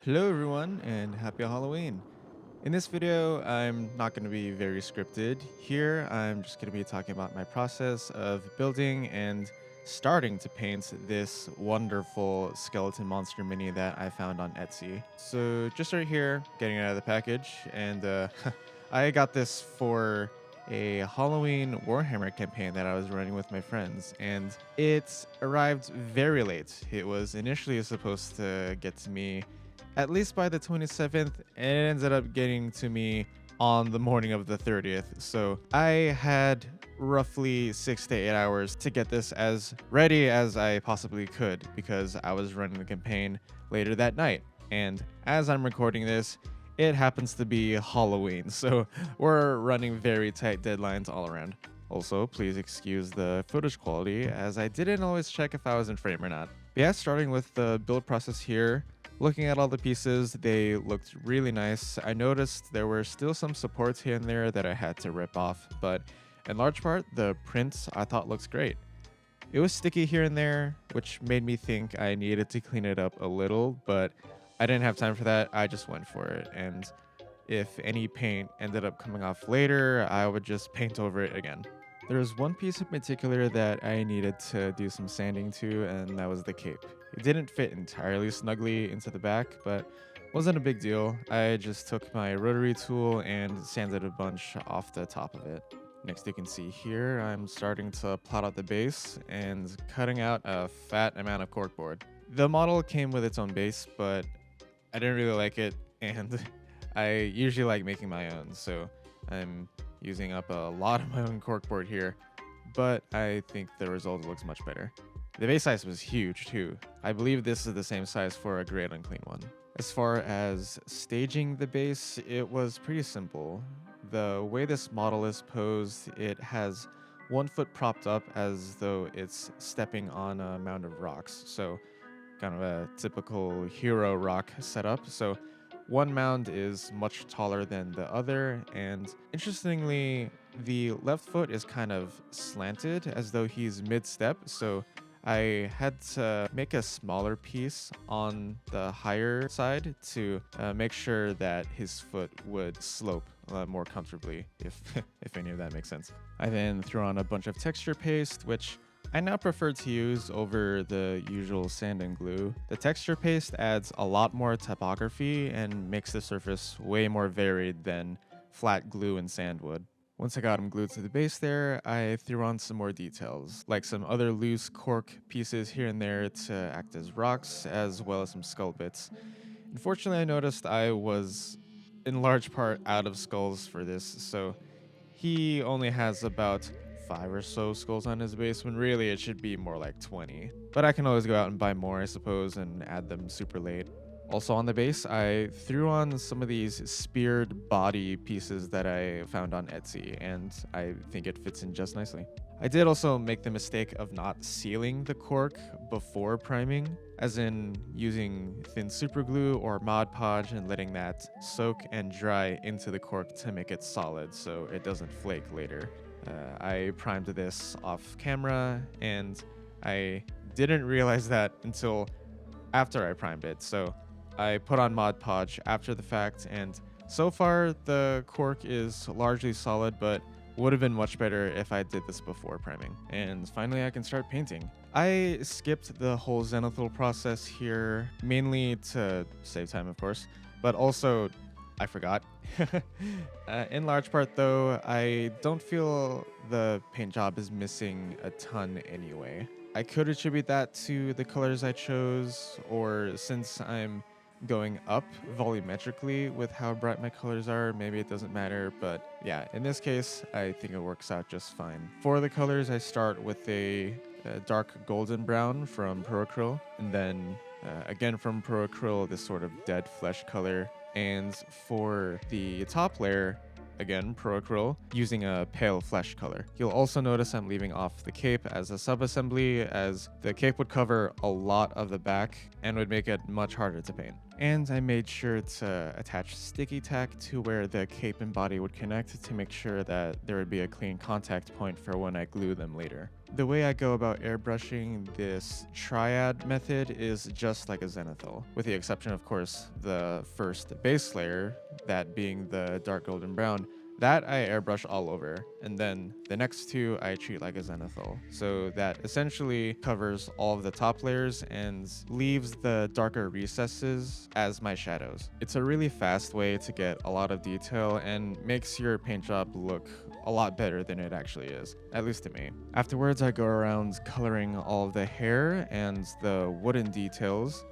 Hello everyone and happy Halloween. In this video, I'm not going to be very scripted. Here, I'm just going to be talking about my process of building and starting to paint this wonderful skeleton monster mini that I found on Etsy. So just right here, getting it out of the package, and I got this for a Halloween Warhammer campaign that I was running with my friends, and it arrived very late. It was initially supposed to get to me at least by the 27th, and it ended up getting to me on the morning of the 30th. So I had roughly 6 to 8 hours to get this as ready as I possibly could because I was running the campaign later that night. And as I'm recording this, it happens to be Halloween, so we're running very tight deadlines all around. Also, please excuse the footage quality as I didn't always check if I was in frame or not. But yeah, starting with the build process here, looking at all the pieces, they looked really nice. I noticed there were still some supports here and there that I had to rip off, but in large part, the print I thought looks great. It was sticky here and there, which made me think I needed to clean it up a little, but I didn't have time for that. I just went for it, and if any paint ended up coming off later, I would just paint over it again. There was one piece in particular that I needed to do some sanding to, and that was the cape. It didn't fit entirely snugly into the back, but wasn't a big deal. I just took my rotary tool and sanded a bunch off the top of it. Next, you can see here, I'm starting to plot out the base and cutting out a fat amount of corkboard. The model came with its own base, but I didn't really like it, and I usually like making my own, so I'm using up a lot of my own corkboard here, but I think the result looks much better. The base size was huge too. I believe this is the same size for a Great Unclean one. As far as staging the base, it was pretty simple. The way this model is posed, it has one foot propped up as though it's stepping on a mound of rocks. So kind of a typical hero rock setup. So one mound is much taller than the other, and interestingly, the left foot is kind of slanted as though he's mid-step, so I had to make a smaller piece on the higher side to make sure that his foot would slope more comfortably, if, if any of that makes sense. I then threw on a bunch of texture paste, which I now prefer to use over the usual sand and glue. The texture paste adds a lot more typography and makes the surface way more varied than flat glue and sand would. Once I got them glued to the base there, I threw on some more details, like some other loose cork pieces here and there to act as rocks, as well as some skull bits. Unfortunately, I noticed I was in large part out of skulls for this, so he only has about 5 or so skulls on his base when really it should be more like 20. But I can always go out and buy more, I suppose, and add them super late. Also on the base, I threw on some of these speared body pieces that I found on Etsy, and I think it fits in just nicely. I did also make the mistake of not sealing the cork before priming, as in using thin super glue or Mod Podge and letting that soak and dry into the cork to make it solid so it doesn't flake later. I primed this off camera, and I didn't realize that until after I primed it. So I put on Mod Podge after the fact, and so far the cork is largely solid, but would have been much better if I did this before priming. And finally, I can start painting. I skipped the whole zenithal process here, mainly to save time, of course, but also I forgot. In large part, though, I don't feel the paint job is missing a ton anyway. I could attribute that to the colors I chose, or since I'm going up volumetrically with how bright my colors are, maybe it doesn't matter, but yeah, in this case, I think it works out just fine. For the colors, I start with a dark golden brown from Pro Acryl, and then again from Pro Acryl, this sort of dead flesh color. And for the top layer, again, Pro Acryl, using a pale flesh color. You'll also notice I'm leaving off the cape as a sub-assembly, as the cape would cover a lot of the back and would make it much harder to paint. And I made sure to attach sticky tack to where the cape and body would connect to make sure that there would be a clean contact point for when I glue them later. The way I go about airbrushing this triad method is just like a zenithal, with the exception, of course, the first base layer, that being the dark golden brown. That I airbrush all over, and then the next two I treat like a zenithal. So that essentially covers all of the top layers and leaves the darker recesses as my shadows. It's a really fast way to get a lot of detail and makes your paint job look a lot better than it actually is, at least to me. Afterwards, I go around coloring all of the hair and the wooden details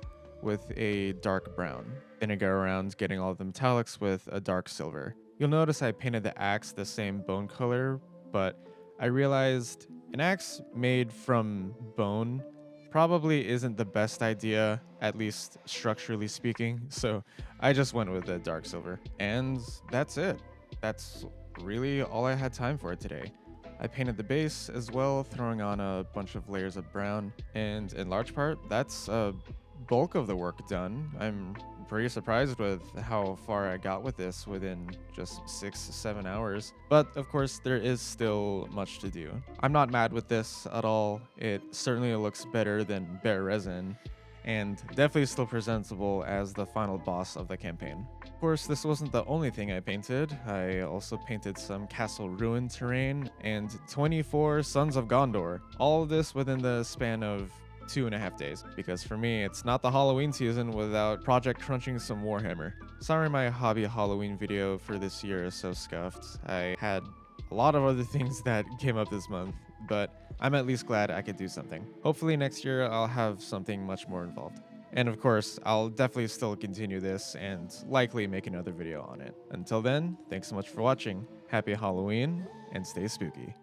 with a dark brown. Then I go around getting all the metallics with a dark silver. You'll notice I painted the axe the same bone color, but I realized an axe made from bone probably isn't the best idea, at least structurally speaking, so I just went with the dark silver. And that's it. That's really all I had time for today. I painted the base as well, throwing on a bunch of layers of brown, and in large part, that's a bulk of the work done. I'm pretty surprised with how far I got with this within just 6-7 hours. But of course, there is still much to do. I'm not mad with this at all. It certainly looks better than bare resin, and definitely still presentable as the final boss of the campaign. Of course, this wasn't the only thing I painted. I also painted some castle ruin terrain and 24 Sons of Gondor. All of this within the span of 2.5 days, because for me, it's not the Halloween season without project crunching some Warhammer. Sorry my hobby Halloween video for this year is so scuffed. I had a lot of other things that came up this month, but I'm at least glad I could do something. Hopefully next year I'll have something much more involved. And of course, I'll definitely still continue this and likely make another video on it. Until then, thanks so much for watching. Happy Halloween and stay spooky.